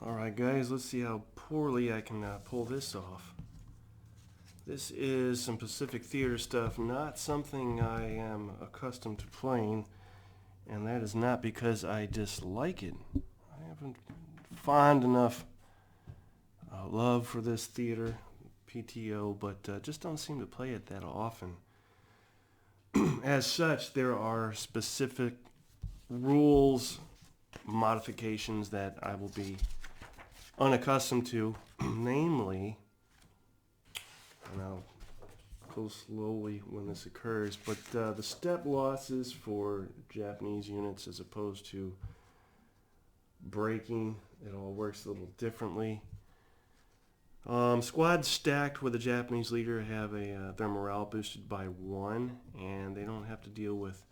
Alright guys, let's see how poorly I can pull this off. This is some Pacific Theater stuff, not something I am accustomed to playing, and that is not because I dislike it. I haven't fond enough love for this theater, PTO, but just don't seem to play it that often. As such, there are specific rules, modifications that I will be unaccustomed to, namely, and I'll go slowly when this occurs, but the step losses for Japanese units as opposed to breaking, it all works a little differently. Squads stacked with a Japanese leader have their morale boosted by 1, and they don't have to deal with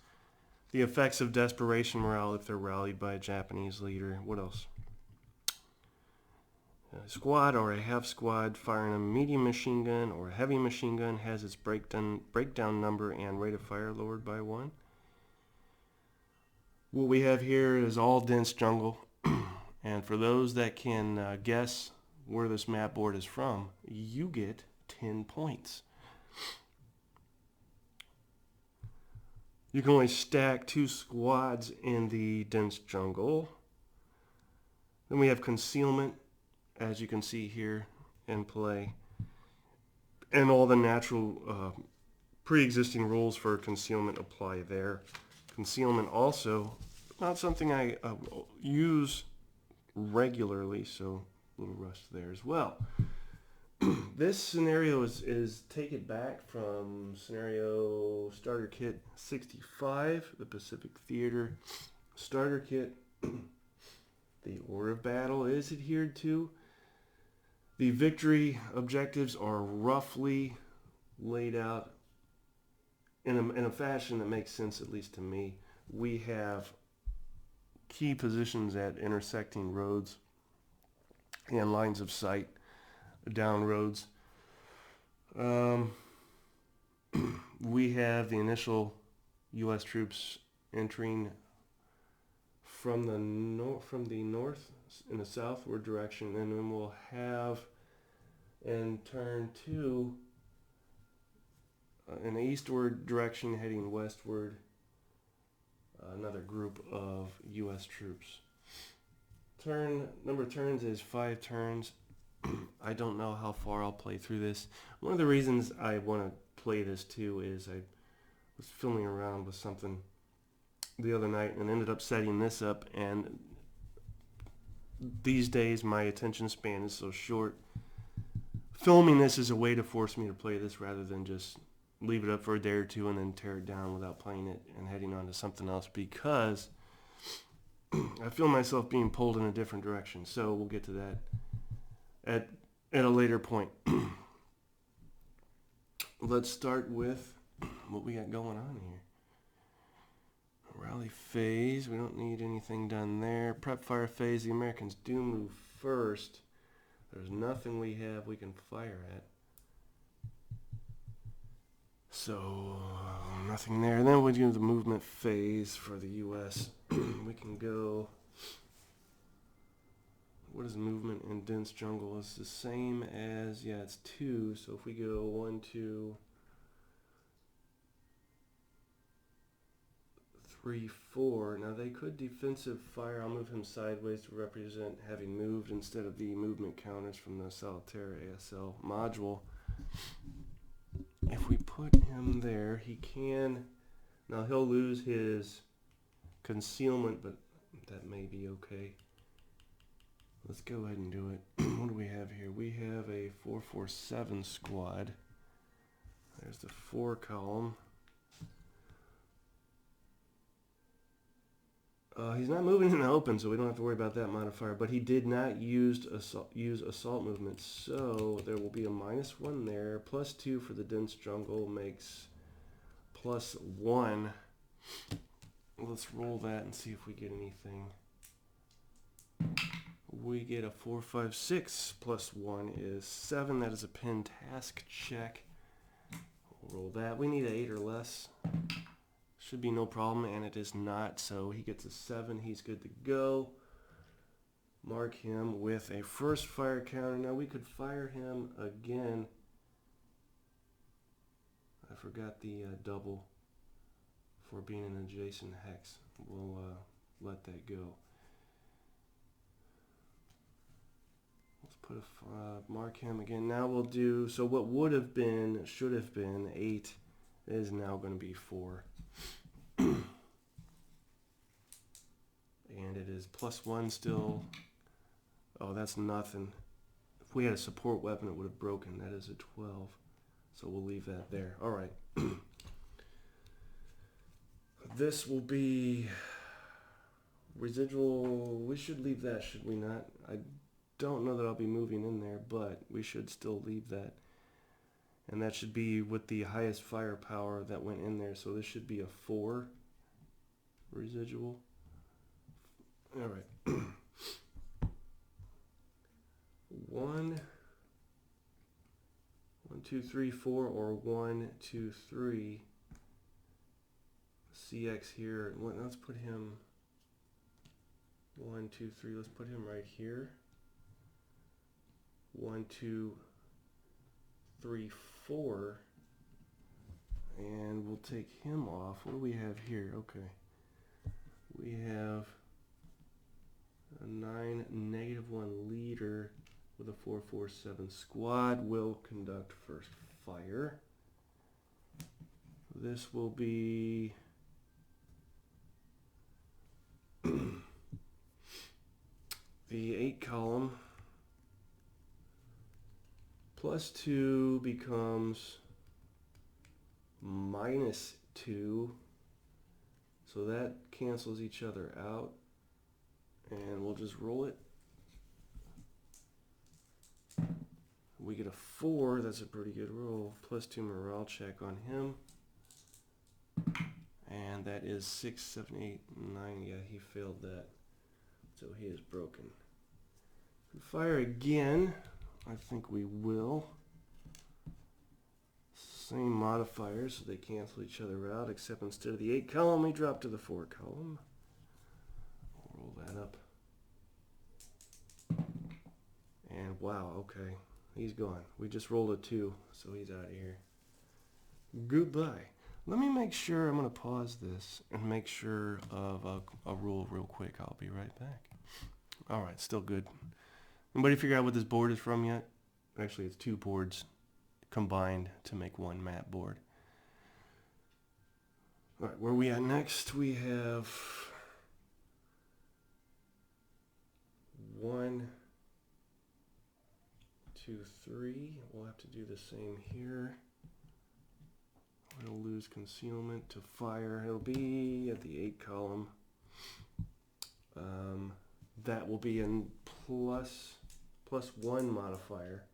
the effects of desperation morale if they're rallied by a Japanese leader. What else? A squad or a half squad firing a medium machine gun or a heavy machine gun has its breakdown number and rate of fire lowered by 1. What we have here is all dense jungle, and for those that can guess where this map board is from, you get 10 points. You can only stack 2 squads in the dense jungle. Then we have concealment, as you can see here in play, and all the natural pre-existing rules for concealment apply there. Concealment also not something I use regularly, so a little rust there as well. This scenario is take it back from scenario Starter Kit 65, the Pacific Theater Starter Kit. The order of battle is adhered to. The victory objectives are roughly laid out in a fashion that makes sense, at least to me. We have key positions at intersecting roads and lines of sight down roads. We have the initial U.S. troops entering from the north in a southward direction, and then we'll have in turn 2 in the eastward direction heading westward another group of U.S. troops. Number of turns is 5 turns. I don't know how far I'll play through this. One of the reasons I want to play this too is I was filming around with something the other night and ended up setting this up, and these days my attention span is so short. Filming this is a way to force me to play this rather than just leave it up for a day or two and then tear it down without playing it and heading on to something else, because I feel myself being pulled in a different direction. So we'll get to that at a later point. Let's start with what we got going on here. Rally phase, we don't need anything done there. Prep fire phase, the Americans do move first. There's nothing we have we can fire at. So, nothing there. And then we do the movement phase for the U.S. We can go... What is movement in dense jungle? It's the same as, yeah, it's 2. So if we go 1, 2, 3, 4. Now they could defensive fire. I'll move him sideways to represent having moved instead of the movement counters from the Solitaire ASL module. If we put him there, he can... Now he'll lose his concealment, but that may be okay. Let's go ahead and do it. What do we have here? We have a 447 squad. There's the 4 column. He's not moving in the open, so we don't have to worry about that modifier, but he did not use assault movement, so there will be a -1 there. +2 for the dense jungle makes +1. Let's roll that and see if we get anything. We get a 4, 5, 6 +1 is 7. That is a pin task check. We'll roll that. We need an 8 or less. Should be no problem, and it is not, so he gets a 7. He's good to go. mark him with a first fire counter. Now we could fire him again. I forgot the double for being an adjacent hex. We'll let that go. Let's put a mark him again. Now we'll do, so what would have been, should have been 8 is now going to be 4. And it is +1 still. Oh, that's nothing. If we had a support weapon, it would have broken. That is a 12. So we'll leave that there. All right. This will be residual. We should leave that, should we not? I don't know that I'll be moving in there, but we should still leave that. And that should be with the highest firepower that went in there. So this should be a 4 residual. All right. 1, 2, 3, 4, or 1, 2, 3. CX here. Let's put him 1, 2, 3. Let's put him right here. 1, 2, 3, 4. And we'll take him off. What do we have here? Okay. We have a 9, -1 leader with a 447 squad will conduct first fire. This will be the 8 column. +2 becomes -2. So that cancels each other out. And we'll just roll it. We get a 4. That's a pretty good roll. +2 morale check on him. And that is 6, 7, 8, 9. Yeah, he failed that. So he is broken. Fire again. I think we will. Same modifiers, so they cancel each other out, except instead of the 8 column, we drop to the 4 column. We'll roll that up. And wow, okay. He's gone. We just rolled a 2, so he's out of here. Goodbye. Let me make sure, I'm going to pause this and make sure of a rule real quick. I'll be right back. All right, still good. Anybody figure out what this board is from yet? Actually, it's 2 boards combined to make 1 map board. All right, where are we at next? We have 1, 2, 3. We'll have to do the same here. We'll lose concealment to fire. It'll be at the 8 column. That will be in +1 modifier.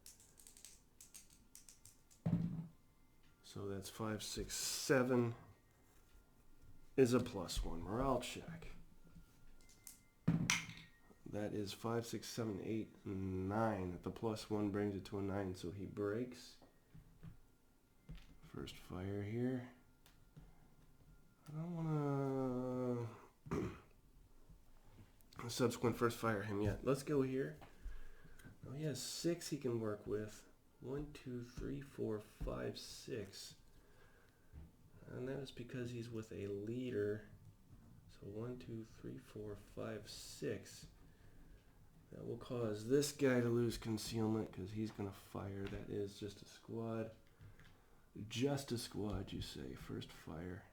So that's 5, 6, 7 is a +1 morale check. That is 5, 6, 7, 8, 9. The +1 brings it to a 9, so he breaks. First fire here. I don't want to subsequent first fire him yet. Let's go here. Oh, he has 6 he can work with. 1, 2, 3, 4, 5, 6. And that is because he's with a leader. So 1, 2, 3, 4, 5, 6. That will cause this guy to lose concealment because he's going to fire. That is just a squad. Just a squad, you say. First fire.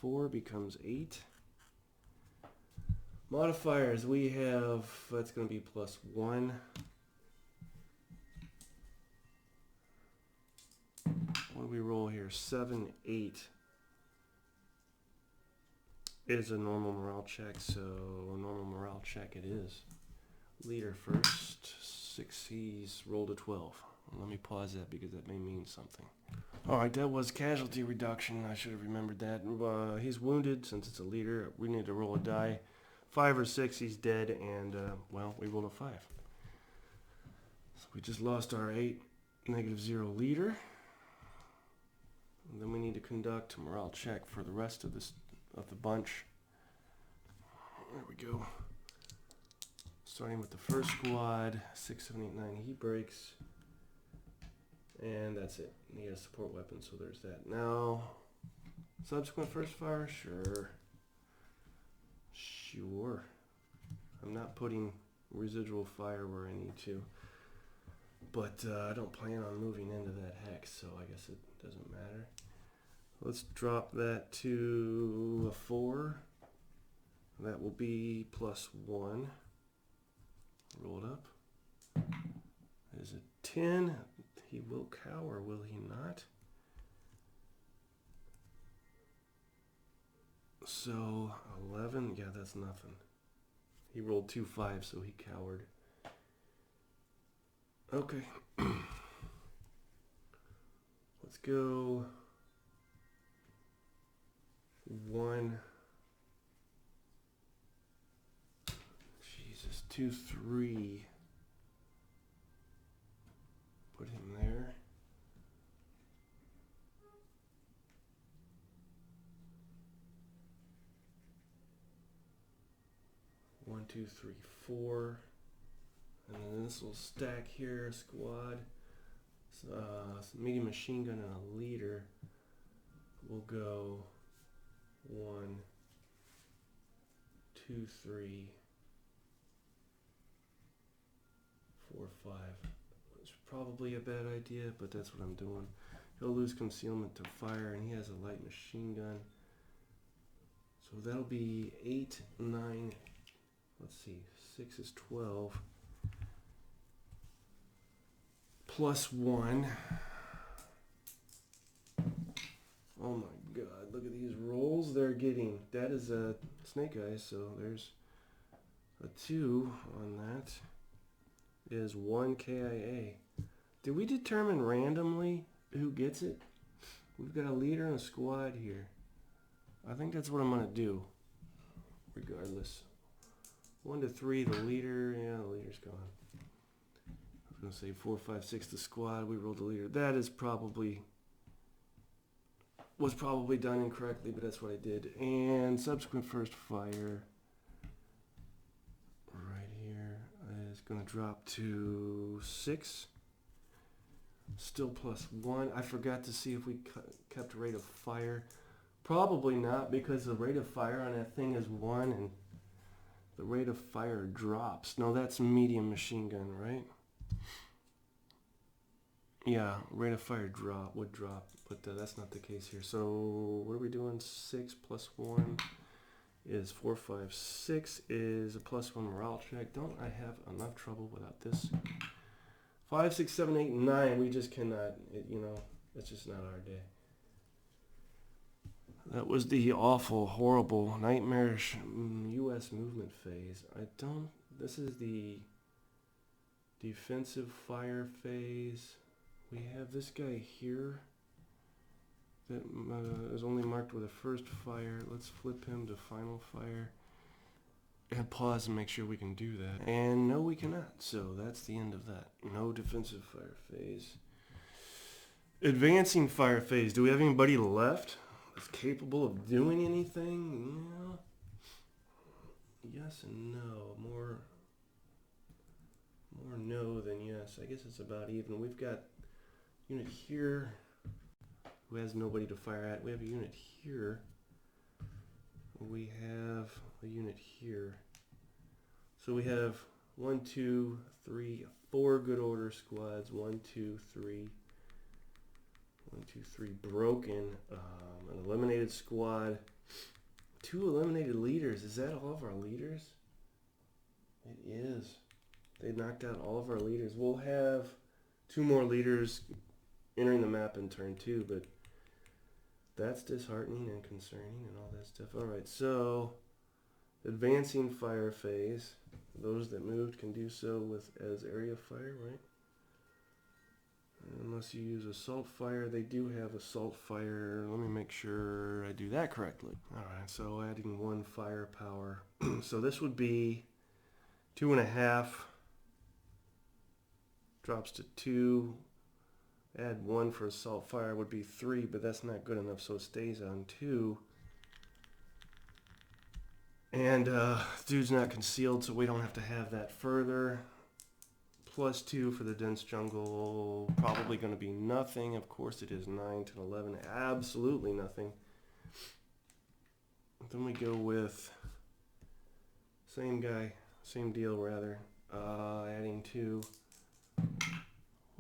4 becomes 8. Modifiers, we have, that's going to be +1. What do we roll here? 7, 8 is a normal morale check, so normal morale check it is. Leader first. 6, he's rolled a 12. Let me pause that because that may mean something. Alright, that was casualty reduction. I should have remembered that. He's wounded. Since it's a leader, we need to roll a die. 5 or 6, he's dead, and, well, we rolled a 5. So we just lost our 8, -0 leader. And then we need to conduct a morale check for the rest of the bunch. There we go. Starting with the first squad, 6, 7, 8, 9 heat breaks. And that's it. Need a support weapon, so there's that. Now, subsequent first fire, sure. Sure. I'm not putting residual fire where I need to. But I don't plan on moving into that hex, so I guess it doesn't matter. Let's drop that to a 4. That will be +1. Roll it up. Is it 10? He will cower, will he not? So 11, yeah, that's nothing. He rolled 2 5s, so he cowered. Okay. Let's go 1. Jesus, 2, 3. Put him there. One, 2, 3, 4. And then this will stack here, squad. Medium machine gun and a leader. We'll go 1, 2, 3, 4, 5. It's probably a bad idea, but that's what I'm doing. He'll lose concealment to fire, and he has a light machine gun. So that'll be 8, 9. Let's see, 6 is 12. +1. Oh my god, look at these rolls they're getting. That is a snake eyes, so there's a 2 on that. Is 1 KIA. Did we determine randomly who gets it? We've got a leader and a squad here. I think that's what I'm going to do, regardless. 1 to 3, the leader. Yeah, the leader's gone. I was going to say 4, 5, 6, the squad. We rolled the leader. That is was probably done incorrectly, but that's what I did. And subsequent first fire right here is going to drop to 6. Still +1. I forgot to see if we kept rate of fire. Probably not, because the rate of fire on that thing is 1 and the rate of fire drops. No, that's medium machine gun, right? Yeah, rate of fire would drop, but that's not the case here. So what are we doing? 6 +1 is 4, 5, 6 is a +1 morale check. Don't I have enough trouble without this? 5, 6, 7, 8, 9. We just cannot. It's just not our day. That was the awful, horrible, nightmarish U.S. movement phase. This is the defensive fire phase. We have this guy here that is only marked with a first fire. Let's flip him to final fire. And pause and make sure we can do that. And no, we cannot. So that's the end of that. No defensive fire phase. Advancing fire phase. Do we have anybody left that's capable of doing anything? Yeah. Yes and no. More no than yes. I guess it's about even. We've got a unit here who has nobody to fire at. We have a unit here. We have a unit here. So we have 1, 2, 3, 4 good order squads. 1, 2, 3. 1, 2, 3 broken. An eliminated squad. 2 eliminated leaders. Is that all of our leaders? It is. They knocked out all of our leaders. We'll have 2 more leaders entering the map in turn 2, but that's disheartening and concerning and all that stuff. Alright, so advancing fire phase. Those that moved can do so as area fire, right? Unless you use assault fire. They do have assault fire. Let me make sure I do that correctly. Alright, so adding 1 firepower. So this would be 2.5. Drops to 2. Add 1 for assault fire would be 3, but that's not good enough, so it stays on 2. And dude's not concealed, so we don't have to have that further. +2 for the dense jungle, probably going to be nothing. Of course it is. 9 to 11, absolutely nothing. Then we go with same guy, same deal rather. Adding 2.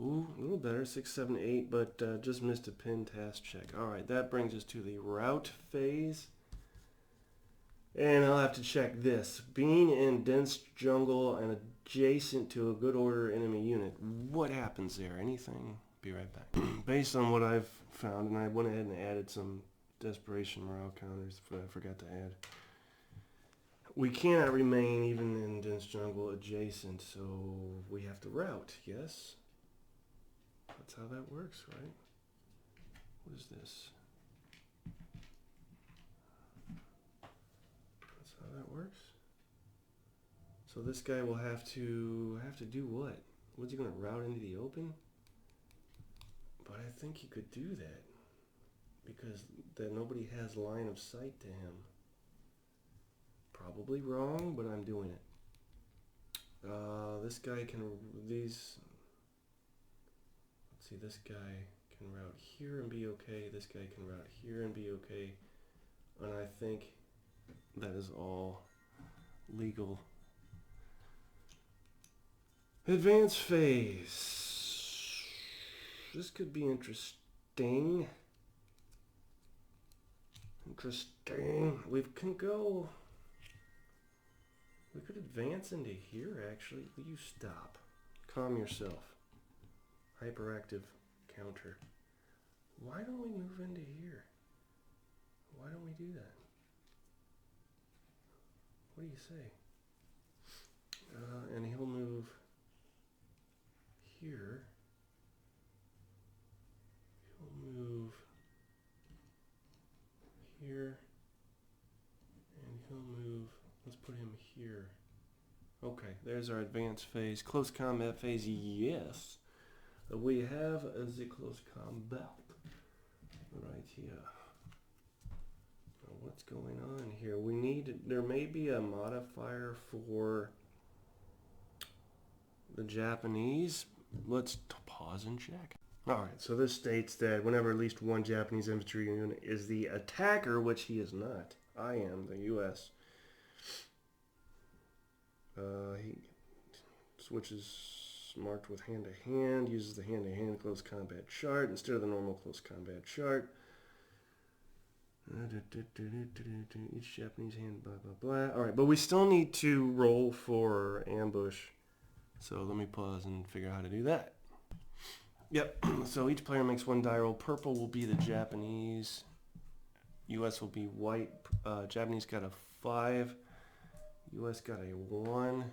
Ooh, a little better, 6, 7, 8, but just missed a pin task check. All right, that brings us to the route phase. And I'll have to check this. Being in dense jungle and adjacent to a good order enemy unit. What happens there? Anything? Be right back. Based on what I've found, and I went ahead and added some desperation morale counters that I forgot to add. We cannot remain even in dense jungle adjacent, so we have to route, yes? That's how that works, right? What is this? That's how that works. So this guy will have to do what? What's he going to route into the open? But I think he could do that because then nobody has line of sight to him. Probably wrong, but I'm doing it. This guy can let's see, this guy can route here and be okay. This guy can route here and be okay. And I think that is all legal. Advanced phase. This could be interesting. We can go. We could advance into here, actually. Will you stop? Calm yourself. Hyperactive counter. Why don't we move into here? Why don't we do that? What do you say? And he'll move here. He'll move here. And he'll move. Let's put him here. Okay, there's our advanced phase. Close combat phase, yes. We have the close combat right here. Now what's going on here? There may be a modifier for the Japanese. Let's pause and check. Alright, so this states that whenever at least one Japanese infantry unit is the attacker, which he is not. I am, the U.S. He switches marked with hand-to-hand, uses the hand-to-hand close combat chart instead of the normal close combat chart. Each Japanese hand, blah, blah, blah. Alright, but we still need to roll for ambush. So let me pause and figure out how to do that. Yep, so each player makes one die roll. Purple will be the Japanese. US will be white. Japanese got a 5. US got a 1.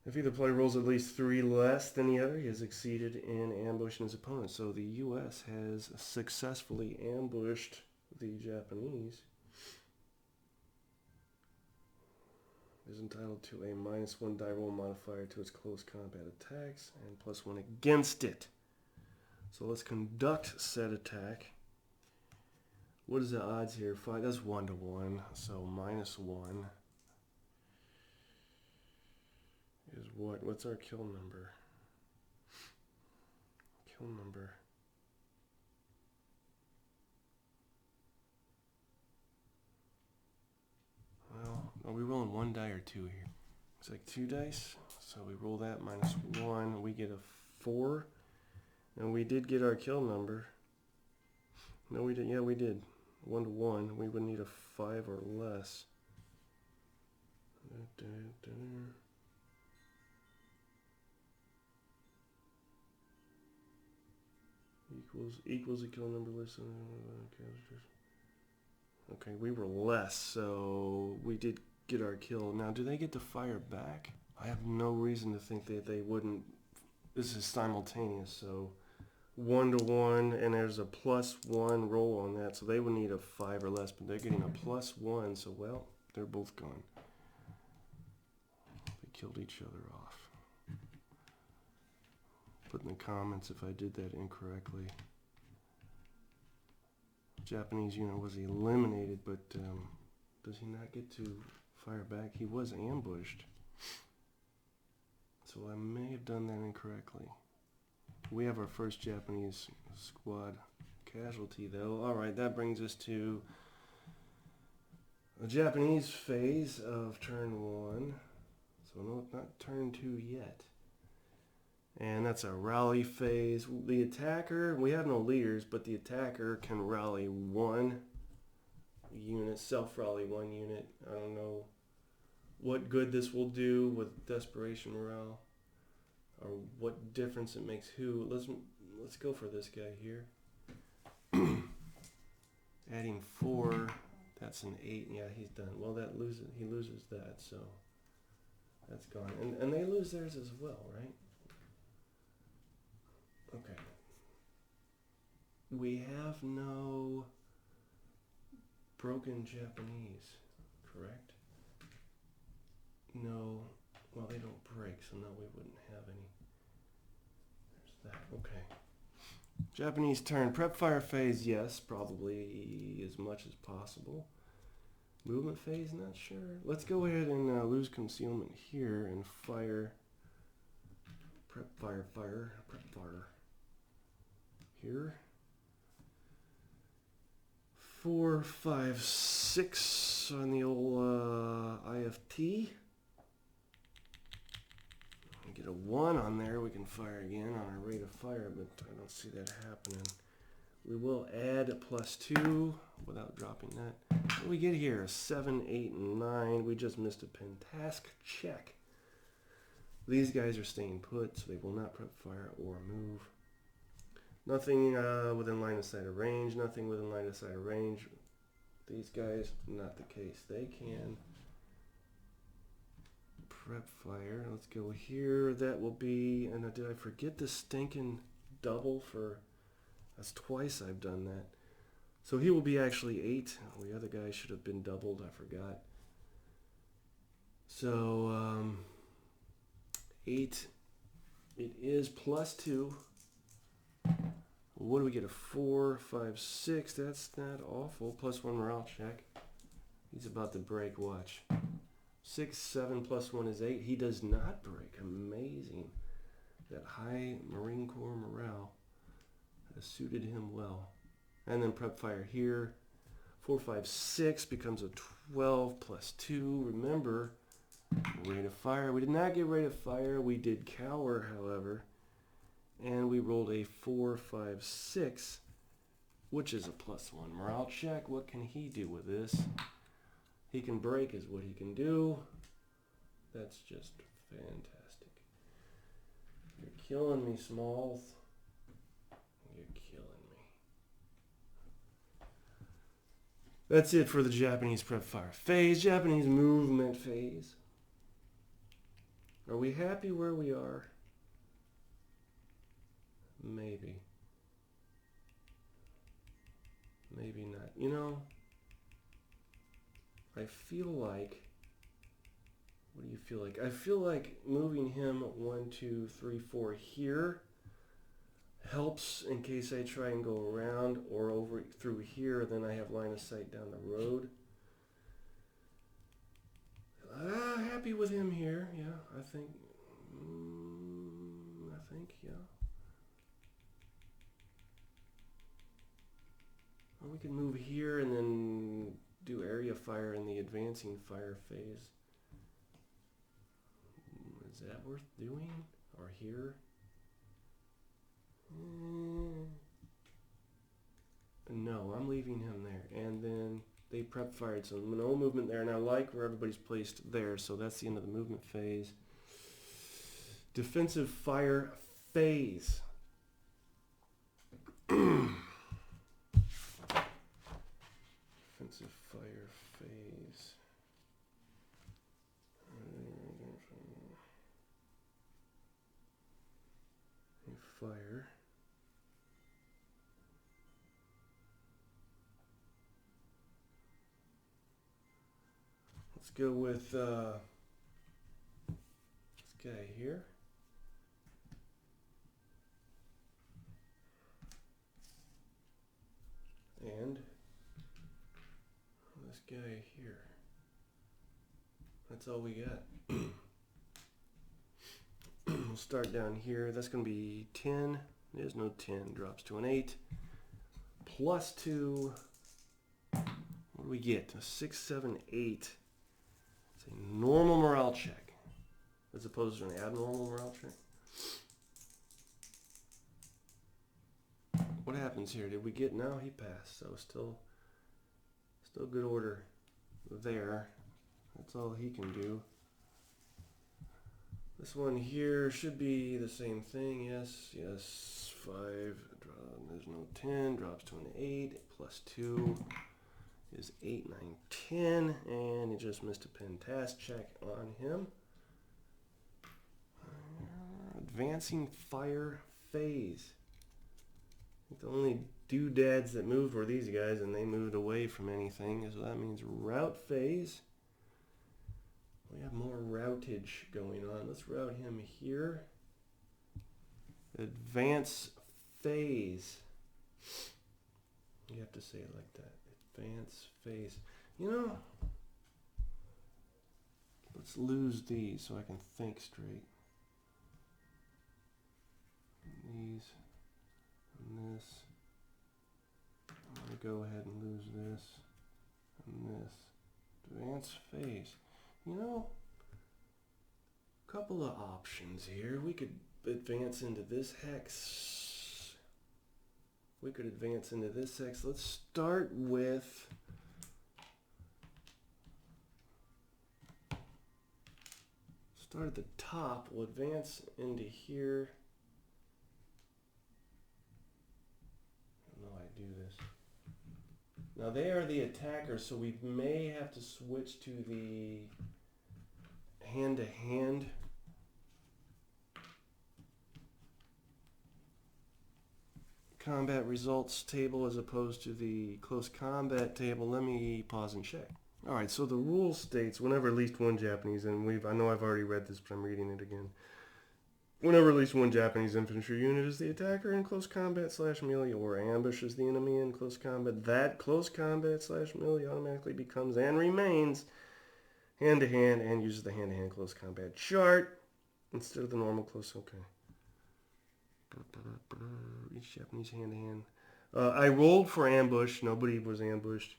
If either player rolls at least 3 less than the other, he has succeeded in ambushing his opponent. So the US has successfully ambushed the Japanese. Is entitled to a -1 die roll modifier to its close combat attacks and +1 against it. So let's conduct said attack. What is the odds here? 5. That's 1 to 1. So -1 is what? What's our kill number? Kill number. Well, are we rolling 1 die or 2 here? It's like 2 dice. So we roll that -1. We get a 4. And we did get our kill number. No, we did. Yeah, we did. 1 to 1. We would need a 5 or less. Equals a kill number less than. Okay, we were less, so we did get our kill. Now, do they get to fire back? I have no reason to think that they wouldn't. This is simultaneous, so 1 to 1, and there's a +1 roll on that, so they would need a 5 or less, but they're getting a +1, so well, they're both gone. They killed each other off. Put in the comments if I did that incorrectly. Japanese unit was eliminated, but Does he not get to fire back? He was ambushed. So I may have done that incorrectly. We have our first Japanese squad casualty though. Alright, that brings us to the Japanese phase of turn 1. So no, not turn 2 yet. And that's a rally phase. The attacker, we have no leaders, but the attacker can rally 1 unit, self-rally 1 unit. I don't know what good this will do with desperation morale, or what difference it makes who. Let's go for this guy here. Adding 4, that's an 8. Yeah, he's done. Well, he loses that, so that's gone. And they lose theirs as well, right? Okay. We have no broken Japanese, correct? No. Well, they don't break, so no, we wouldn't have any. There's that. Okay. Japanese turn. Prep fire phase, yes, probably as much as possible. Movement phase, not sure. Let's go ahead and lose concealment here and fire. Prep fire. Here. 4, 5, 6 on the old IFT. Get a 1 on there, we can fire again on our rate of fire, but I don't see that happening. We will add a +2 without dropping that. What do we get here? A 7, 8, and 9. We just missed a pen task check. These guys are staying put, so they will not prep fire or move. Nothing within line of sight or range. Nothing within line of sight or range. These guys, not the case. They can prep fire. Let's go here. That will be, and did I forget the stinking double for, that's twice I've done that. So he will be actually 8. The other guy should have been doubled. I forgot. So 8. It is +2. What do we get? A 4, 5, 6. That's not awful. +1 morale check. He's about to break. Watch. 6, 7 +1 is 8. He does not break. Amazing. That high Marine Corps morale has suited him well. And then prep fire here. 4, 5, 6 becomes a 12 +2. Remember, rate of fire. We did not get rate of fire. We did cower, however. And we rolled a 4, 5, 6, which is a +1 morale check. What can he do with this? He can break is what he can do. That's just fantastic. You're killing me, Smalls. You're killing me. That's it for the Japanese prep fire phase. Japanese movement phase. Are we happy where we are? Maybe. Maybe not. You know, I feel like, what do you feel like? I feel like moving him 1, 2, 3, 4 here helps in case I try and go around or over through here, then I have line of sight down the road. Happy with him here. Yeah, I think, yeah. Or we can move here and then do area fire in the advancing fire phase. Is that worth doing? Or here? No, I'm leaving him there. And then they prep fired, so no movement there. And I like where everybody's placed there, so that's the end of the movement phase. Defensive fire phase. Defensive fire phase. Fire. Let's go with this guy here. And this guy here. That's all we got. We'll start down here. That's going to be 10. There's no 10. Drops to an 8. Plus 2. What do we get? A 6, 7, 8. It's a normal morale check, as opposed to an abnormal morale check. What happens here? Did we get? No, he passed. So still good order there. That's all he can do. This one here should be the same thing. Yes, yes. 5. There's no 10. Drops to an 8. Plus 2 is 8, 9, 10. And he just missed a pen task check on him. Advancing fire phase. I think the only doodads that moved were these guys, and they moved away from anything. So that means route phase. We have more routage going on. Let's route him here. Advance phase. You have to say it like that. Advance phase. You know, let's lose these so I can think straight. These and this. I'm going to go ahead and lose this and this. Advance phase. You know, a couple of options here. We could advance into this hex. We could advance into this hex. Let's start with at the top. We'll advance into here. I don't know how I do this. Now they are the attackers, so we may have to switch to the hand-to-hand. Combat results table as opposed to the close combat table. Let me pause and check. Alright, so the rule states whenever at least one Japanese, and I know I've already read this, but I'm reading it again. Whenever at least one Japanese infantry unit is the attacker in close combat / melee or ambushes the enemy in close combat, that close combat / melee automatically becomes and remains hand-to-hand and uses the hand-to-hand close combat chart instead of the normal close. Okay. Each Japanese hand-to-hand. I rolled for ambush. Nobody was ambushed.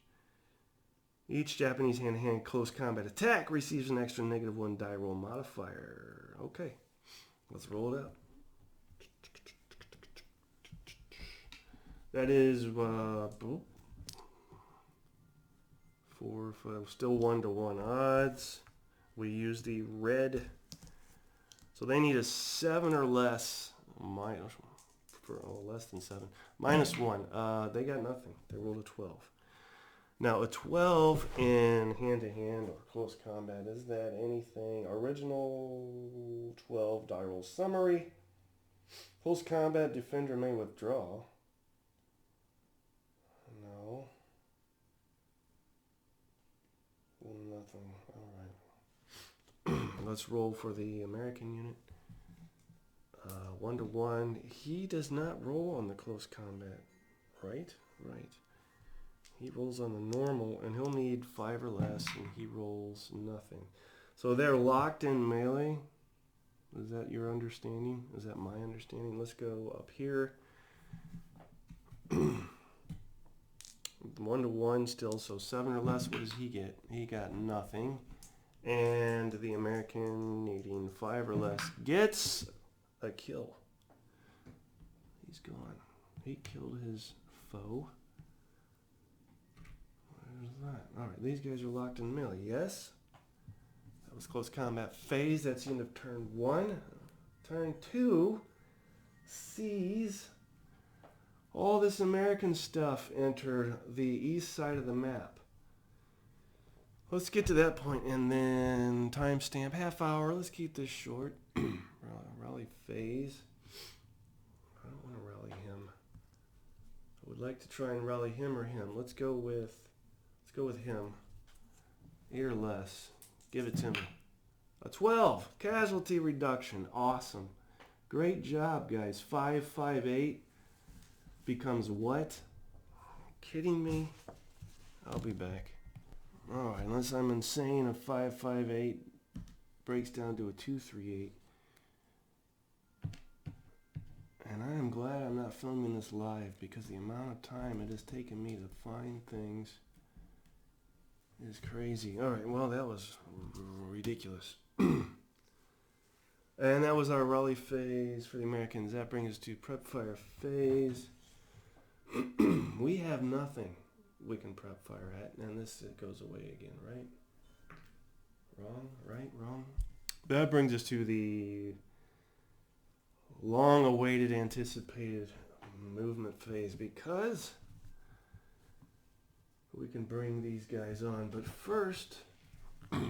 Each Japanese hand-to-hand close combat attack receives an extra -1 die roll modifier. Okay. Let's roll it out. That is 4, 5, still 1-to-1 odds. We use the red, so they need a 7 or less. Less than 7. -1. They got nothing. They rolled a 12. Now a 12 in hand-to-hand or close combat, is that anything? Original 12 die roll summary. Close combat defender may withdraw. No. Nothing. Alright. Let's roll for the American unit. 1-to-1. He does not roll on the close combat. Right? Right. He rolls on the normal, and he'll need 5 or less, and he rolls nothing. So they're locked in melee. Is that your understanding? Is that my understanding? Let's go up here. 1-to-1 still, so 7 or less. What does he get? He got nothing. And the American needing 5 or less gets a kill. He's gone. He killed his foe. Alright, these guys are locked in melee. Yes? That was close combat phase. That's the end of turn 1. Turn 2 sees all this American stuff enter the east side of the map. Let's get to that point and then timestamp ½ hour. Let's keep this short. Rally phase. I don't want to rally him. I would like to try and rally him or him. Let's go with him. Or less. Give it to me. A 12. Casualty reduction. Awesome. Great job, guys. 558 becomes what? Kidding me? I'll be back. Alright, unless I'm insane, a 558 breaks down to a 238. And I am glad I'm not filming this live because the amount of time it has taken me to find things is crazy. All right, well, that was ridiculous. And that was our rally phase for the Americans. That brings us to prep fire phase. We have nothing we can prep fire at, and this goes away again, right? Wrong, right, wrong. That brings us to the long-awaited, anticipated movement phase, because we can bring these guys on. But first, let's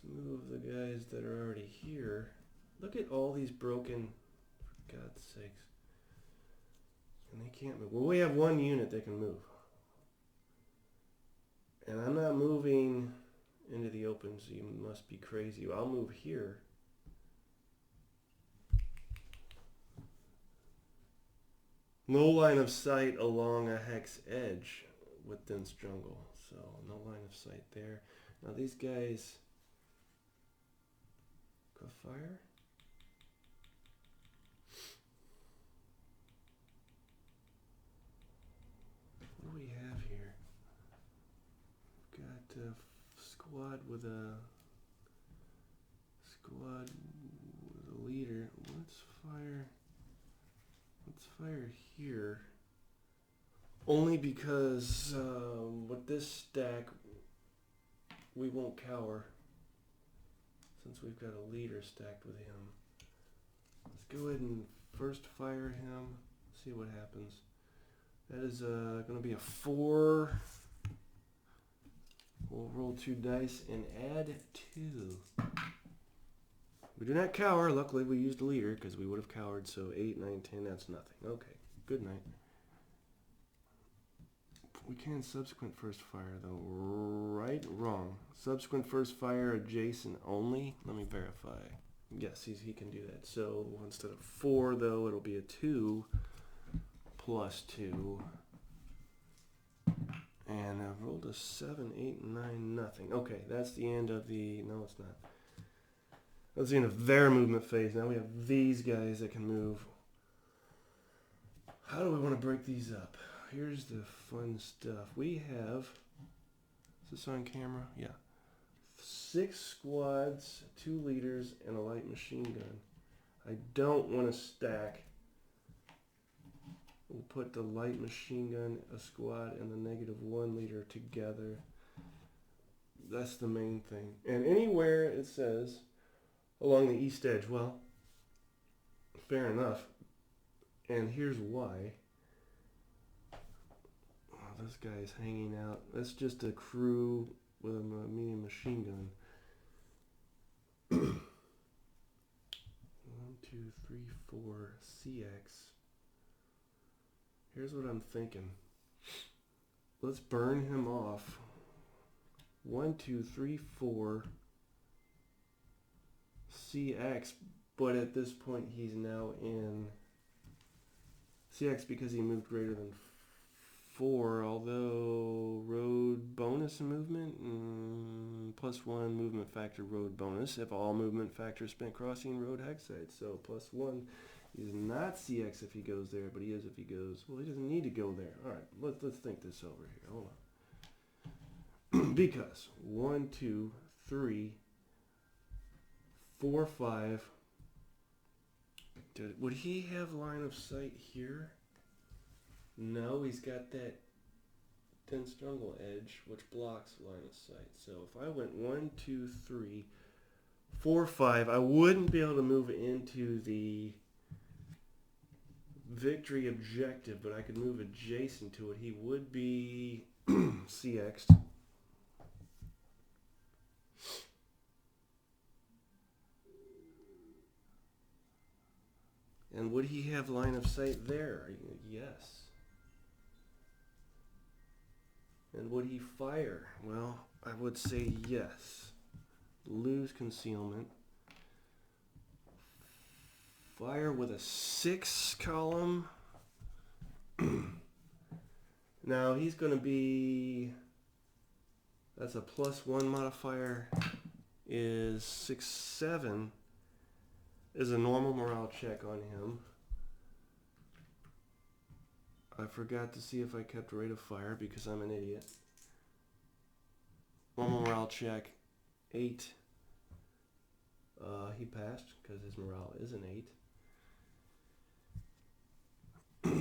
move the guys that are already here. Look at all these broken, for God's sakes. And they can't move. Well, we have one unit that can move. And I'm not moving into the open, so you must be crazy. I'll move here. No line of sight along a hex edge with dense jungle. So no line of sight there. Now these guys go fire. What do we have here? We've got a squad with a leader. Let's fire here. Only because with this stack we won't cower since we've got a leader stacked with him. Let's go ahead and first fire him. See what happens. That is going to be a 4. We'll roll 2 dice and add 2. We do not cower. Luckily, we used a leader because we would have cowered. So 8, 9, 10, that's nothing. Okay, good night. We can subsequent first fire, though. Right? Wrong. Subsequent first fire adjacent only. Let me verify. Yes, he can do that. So instead of 4, though, it'll be a 2 plus 2. And I've rolled a 7, 8, 9, nothing. Okay, that's the end of the... No, it's not. That's the end of their movement phase. Now we have these guys that can move. How do we want to break these up? Here's the fun stuff. We have... Is this on camera? Yeah. 6 squads, 2 leaders, and a light machine gun. I don't want to stack. We'll put the light machine gun, a squad, and the -1 leader together. That's the main thing. And anywhere it says along the east edge, well, fair enough. And here's why. Oh, this guy's hanging out. That's just a crew with a medium machine gun. 1, 2, 3, 4, CX. Here's what I'm thinking. Let's burn him off. 1, 2, 3, 4. CX, but at this point he's now in CX because he moved greater than 4, although road bonus movement, +1 movement factor road bonus if all movement factors spent crossing road hex sites. So +1. He's not CX if he goes there, but he is if he goes. Well, he doesn't need to go there. All right, let's think this over here. Hold on. Because 1, 2, 3, 4, 5. Would he have line of sight here? No, he's got that dense jungle edge, which blocks line of sight. So if I went 1, 2, 3, 4, 5, I wouldn't be able to move into the victory objective, but I could move adjacent to it. He would be CX'd. And would he have line of sight there? Yes. And would he fire? Well, I would say yes. Lose concealment. Fire with a 6 column. Now he's going to be That's a +1 modifier. Is 6-7 is a normal morale check on him. I forgot to see if I kept rate of fire because I'm an idiot. Normal morale check, 8. He passed because his morale is an 8.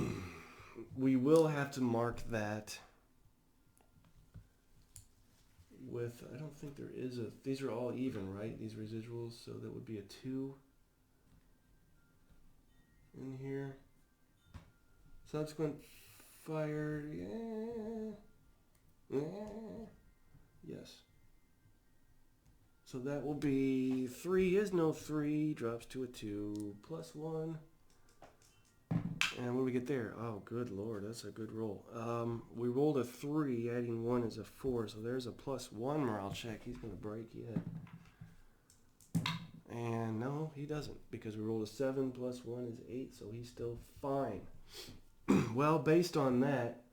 We will have to mark that with, I don't think there is a, these are all even, right? These residuals, so that would be a 2 in here. Subsequent fire, yes. So that will be 3 is no 3, drops to a 2, +1. And what do we get there? Oh, good lord, that's a good roll. We rolled a 3, adding 1 is a 4, so there's a +1 morale check. He's going to break yet. And no, he doesn't, because we rolled a 7 +1 is 8, so he's still fine. Well, based on that,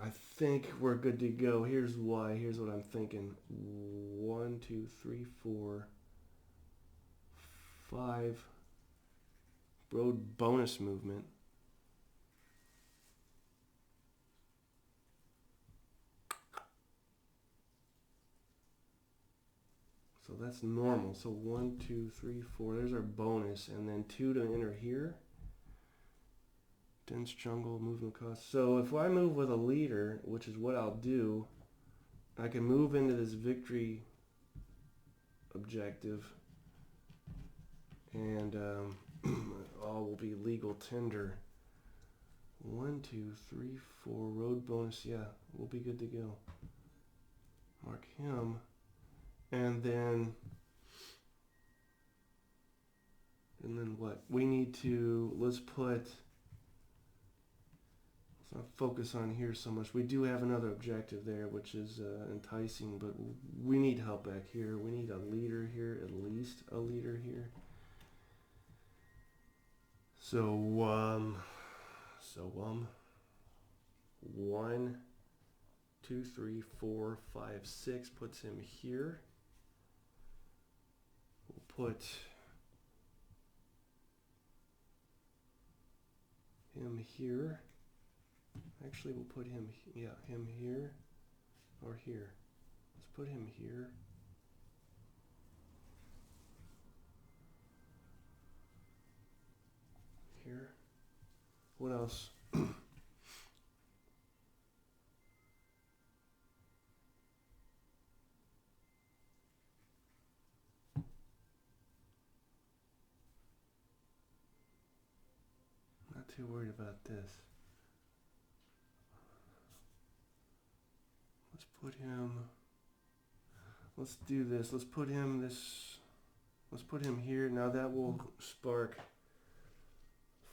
I think we're good to go. Here's why. Here's what I'm thinking. 1, 2, 3, 4, 5. Road bonus movement. So that's normal. So 1, 2, 3, 4. There's our bonus, and then 2 to enter here. Dense jungle movement cost. So if I move with a leader, which is what I'll do, I can move into this victory objective, and all will be legal tender. 1, 2, 3, 4. Road bonus. Yeah, we'll be good to go. Mark him. And then what? We need to, let's not focus on here so much. We do have another objective there, which is enticing, but we need help back here. We need a leader here, at least a leader here. So, 1, 2, 3, 4, 5, 6 puts him here. We'll put him here. Actually, we'll put him, him here or here. Let's put him here. Here. What else? Not too worried about this. Let's put him, let's do this. Let's put him here. Now that will spark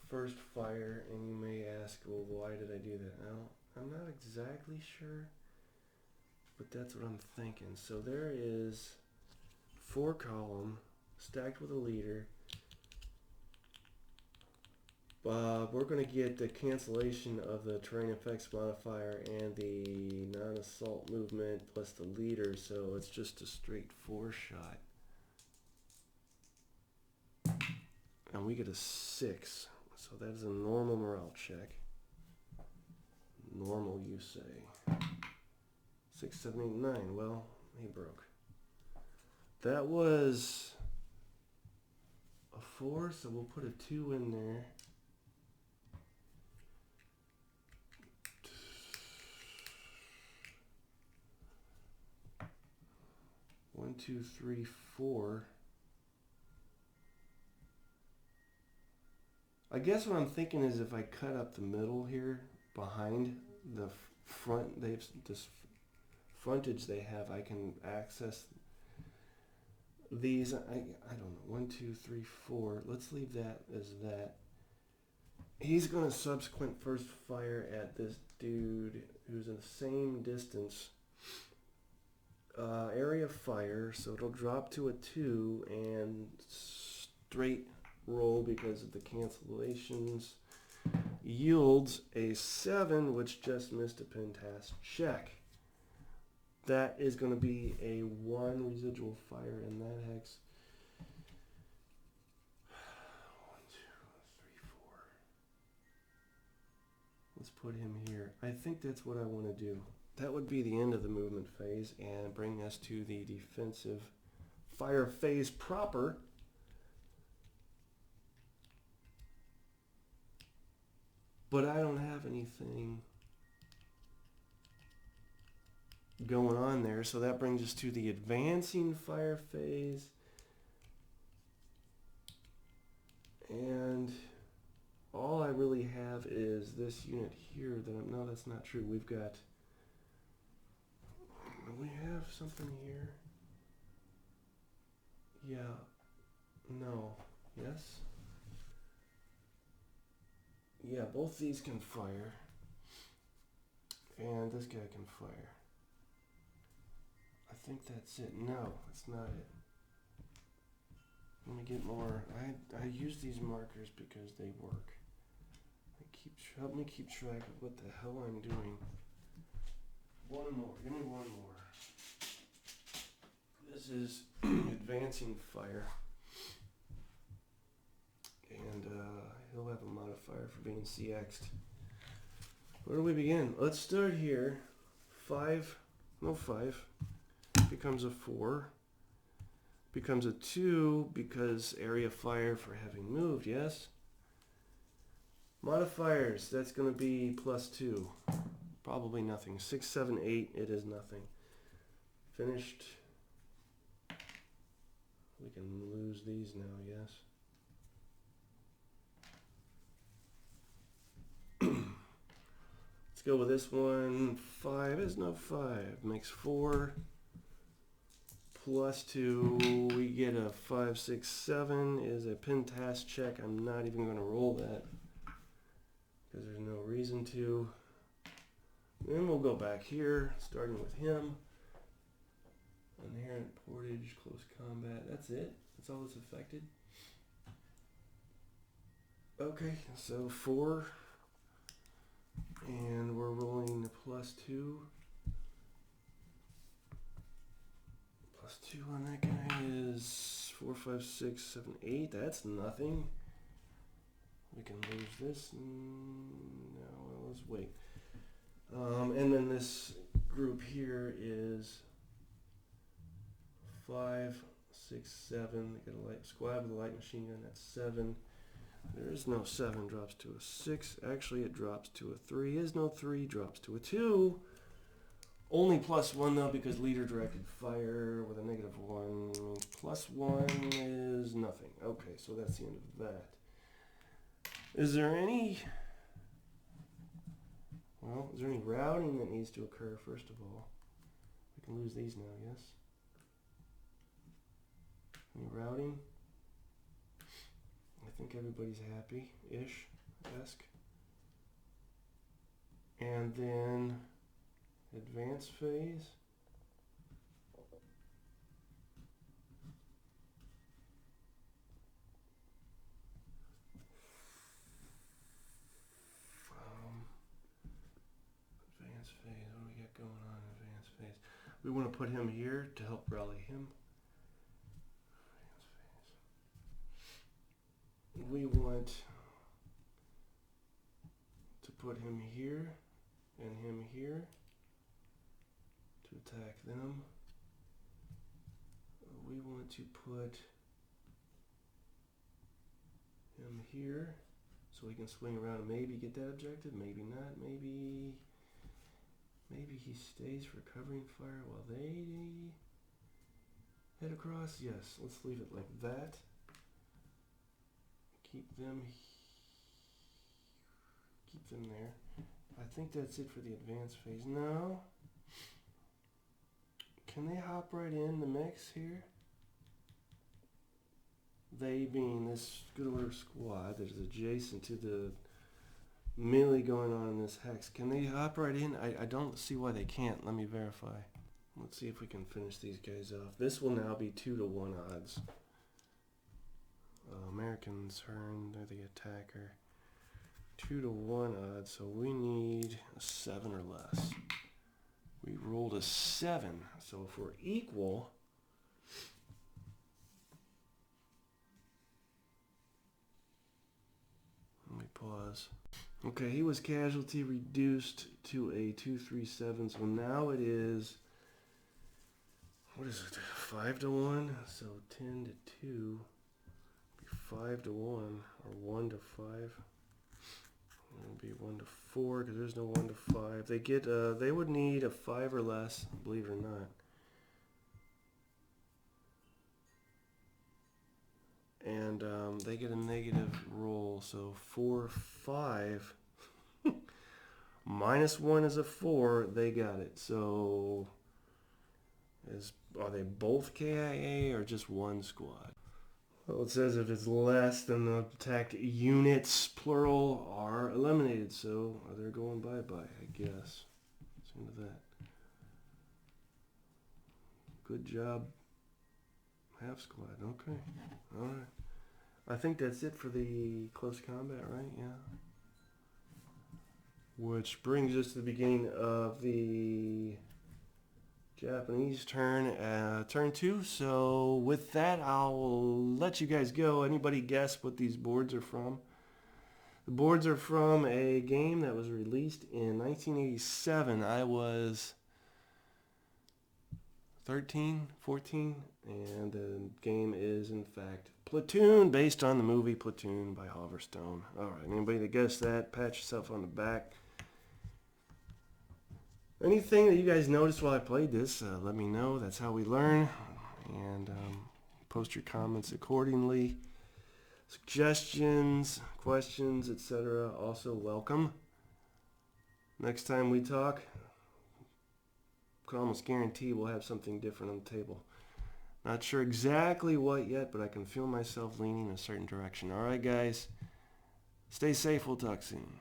first fire, and you may ask, well, why did I do that? Now, I'm not exactly sure, but that's what I'm thinking. So there is 4 column stacked with a leader. We're going to get the cancellation of the terrain effects modifier and the non-assault movement plus the leader, so it's just a straight 4 shot. And we get a 6, so that is a normal morale check. Normal, you say. 6, 7, 8, 9. Well, he broke. That was a 4, so we'll put a 2 in there. 1, 2, 3, 4. I guess what I'm thinking is if I cut up the middle here behind the front, they've this frontage they have, I can access these. I don't know. 1, 2, 3, 4. Let's leave that as that. He's going to subsequent first fire at this dude who's in the same distance. Area fire, so it'll drop to a 2 and straight roll because of the cancellations. yields a 7, which just missed a pin task check. That is going to be a 1 residual fire in that hex. 1, 2, 3, 4. Let's put him here. I think that's what I want to do. That would be the end of the movement phase and bring us to the defensive fire phase proper. But I don't have anything going on there, so that brings us to the advancing fire phase. And all I really have is this unit here that I'm, no, that's not true. We've got, do we have something here? Yeah, no, yes. Yeah, both these can fire. And this guy can fire. I think that's it. No, that's not it. Let me get more. I use these markers because they work. Help me keep track of what the hell I'm doing. One more. Give me one more. This is advancing fire. And he'll have a modifier for being CX'd. Where do we begin? Let's start here. 5 becomes a 4. Becomes a 2 because area fire for having moved, yes? Modifiers, that's going to be +2. Probably nothing. 6, 7, 8, it is nothing. Finished. We can lose these now, yes? Let's go with this one. 5 is no 5. Makes 4. +2. We get a 5, 6, 7 is a pin task check. I'm not even going to roll that because there's no reason to. Then we'll go back here, starting with him. Inherent portage, close combat. That's it. That's all that's affected. Okay, so 4. And we're rolling the +2. +2 on that guy is 4, 5, 6, 7, 8. That's nothing. We can lose this. No, well, let's wait. And then this group here is 5, 6, 7. They got a light squad with a light machine gun. That's 7. There is no 7. Drops to a 6. Actually, it drops to a 3. Is no 3. Drops to a 2. Only +1 though, because leader directed fire with a -1. +1 is nothing. Okay, so that's the end of that. Is there any routing that needs to occur first of all? We can lose these now, yes? Any routing? I think everybody's happy-ish, Aslsk. And then advance phase. Advance phase, what do we got going on in advance phase? We want to put him here to help rally him. We want to put him here and him here to attack them. We want to put him here so he can swing around and maybe get that objective, maybe not, maybe he stays for covering fire while they head across. Yes, let's leave it like that. Keep them there. I think that's it for the advanced phase. No. Can they hop right in the mix here? They being this good order squad that is adjacent to the melee going on in this hex. Can they hop right in? I don't see why they can't. Let me verify. Let's see if we can finish these guys off. This will now be 2-to-1 odds. Americans turn, they're the attacker. 2 to 1 odds, so we need a 7 or less. We rolled a 7, so if we're equal, let me pause. Okay, he was casualty reduced to a 2-3-7, so now it is, what is it, 5 to 1? So 10 to 2, be 5 to 1, or 1 to 5. It'll be 1 to 4 because there's no 1 to 5. They get, they would need a 5 or less, believe it or not. And they get a negative roll, so 4, 5. -1 is a 4. They got it. So, are they both KIA or just one squad? Well, it says if it's less than the attacked units, plural, are eliminated. So they're going bye-bye, I guess. It's into that. Good job, half squad. Okay. All right. I think that's it for the close combat, right? Yeah. Which brings us to the beginning of the Japanese turn, turn 2. So with that, I'll let you guys go. Anybody guess what these boards are from? The boards are from a game that was released in 1987. I was 13, 14, and the game is in fact Platoon, based on the movie Platoon by Oliver Stone. All right, anybody that guessed that, pat yourself on the back. Anything that you guys noticed while I played this, let me know. That's how we learn. And post your comments accordingly. Suggestions, questions, etc. also welcome. Next time we talk, I can almost guarantee we'll have something different on the table. Not sure exactly what yet, but I can feel myself leaning in a certain direction. All right, guys. Stay safe. We'll talk soon.